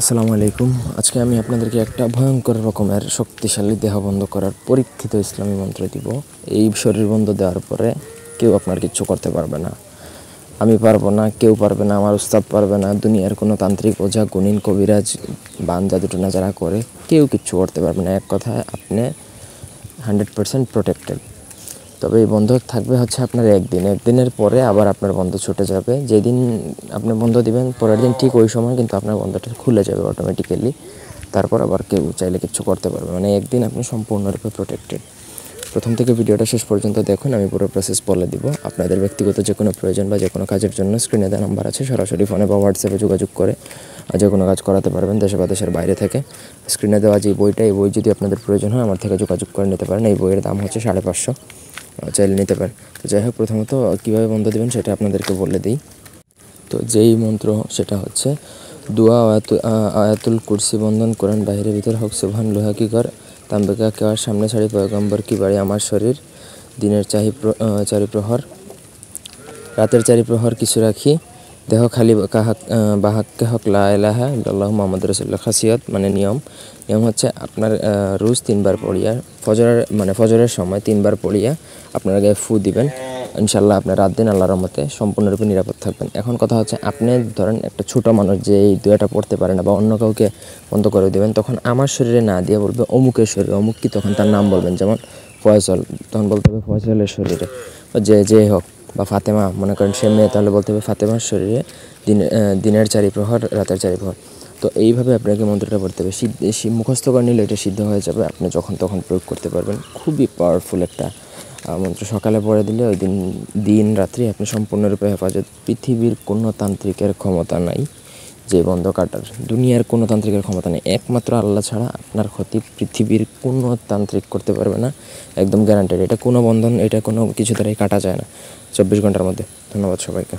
আসসালামু আলাইকুম। আজকে আমি আপনাদেরকে একটা ভয়ঙ্কর রকমের শক্তিশালী দেহ বন্ধ করার পরীক্ষিত ইসলামী মন্ত্র দিব। এই শরীর বন্ধ দেওয়ার পরে কেউ আপনার কিচ্ছু করতে পারবে না। আমি পারবো না, কেউ পারবে না, আমার উস্তাদ পারবে না, দুনিয়ার কোনো তান্ত্রিক, ওঝা, গুণিন, কবিরাজ, বান, জাদুটোনা যারা করে কেউ কিচ্ছু করতে পারবে না। এক কথায় আপনি 100% প্রোটেক্টেড। তবে এই বন্ধ থাকবে হচ্ছে আপনার একদিনের পরে আবার আপনার বন্ধ ছুটে যাবে। যেদিন আপনি বন্ধ দিবেন পরের দিন ঠিক ওই সময় কিন্তু আপনার বন্ধটা খুলে যাবে অটোমেটিক্যালি। তারপর আবার কেউ চাইলে কিছু করতে পারবে, মানে একদিন আপনি সম্পূর্ণরূপে প্রোটেক্টেড। প্রথম থেকে ভিডিওটা শেষ পর্যন্ত দেখুন, আমি পুরো প্রসেস বলে দিব। আপনাদের ব্যক্তিগত যে কোনো প্রয়োজন বা যে কোনো কাজের জন্য স্ক্রিনে দেওয়া নাম্বার আছে, সরাসরি ফোনে বা হোয়াটসঅ্যাপে যোগাযোগ করে যে কোনো কাজ করাতে পারবেন দেশে বা দেশের বাইরে থেকে। স্ক্রিনে দেওয়া যে বইটা, এই বই যদি আপনাদের প্রয়োজন হয় আমার থেকে যোগাযোগ করে নিতে পারেন। এই বইয়ের দাম হচ্ছে 550, চাইলে নিতে পারেন। তো যাই হোক, প্রথমত কীভাবে বন্ধ দেবেন সেটা আপনাদেরকে বলে দিই। তো যেই মন্ত্র সেটা হচ্ছে দুয়া আয়াতুল কুরসি বন্ধন কোরআন বাহিরে ভিতর হক সুবহান লোহা কি কর তাম্বিকা কেওয়ার সামনে ছাড়ি পয়গম্বর কি বাড়ি আমার শরীর দিনের চারি প্রহর রাতের চারি প্রহর কিছু রাখি দেহ খালি বাহাক্কে হক লা ইলাহা ইল্লাল্লাহু মুহাম্মাদুর রাসূলুল্লাহ। খাসিয়ত মানে নিয়ম হচ্ছে আপনার রোজ 3বার পড়িয়া ফজরের সময় 3বার পড়িয়া আপনার গায়ে ফু দিবেন। ইনশাল্লাহ আপনার রাত দিন আল্লাহর রহমতে সম্পূর্ণরূপে নিরাপদ থাকবেন। এখন কথা হচ্ছে, আপনি ধরেন একটা ছোটো মানুষ যে এই দুয়াটা পড়তে পারে না বা অন্য কাউকে বন্ধ করে দেবেন, তখন আমার শরীরে না দিয়ে বলবে অমুকের শরীরে, অমুক কি তখন তার নাম বলবেন, যেমন ফয়সল, তখন বলতে হবে ফয়সলের শরীরে, যে হোক, বা ফাতেমা, মনে করেন সে মেয়ে, তাহলে বলতে হবে ফাতেমার শরীরে দিনের চারি প্রহর রাতের চারি প্রহর। তো এইভাবে আপনাকে মন্ত্রটা পড়তে হবে। মুখস্থ করে নিলে এটা সিদ্ধ হয়ে যাবে, আপনি যখন তখন প্রয়োগ করতে পারবেন। খুবই পাওয়ারফুল একটা মন্ত্র। সকালে পড়ে দিলে ওই দিন রাত্রি আপনি সম্পূর্ণরূপে হেফাজত। পৃথিবীর কোনো তান্ত্রিকের ক্ষমতা নাই যে বন্ধ কাটার, দুনিয়ার কোনো তান্ত্রিকের ক্ষমতা নেই। একমাত্র আল্লাহ ছাড়া আপনার ক্ষতি পৃথিবীর কোনো তান্ত্রিক করতে পারবে না, একদম গ্যারান্টেড। এটা কোনো বন্ধন, এটা কোনো কিছু দ্বারাই কাটা যায় না 24 ঘন্টার মধ্যে। ধন্যবাদ সবাইকে।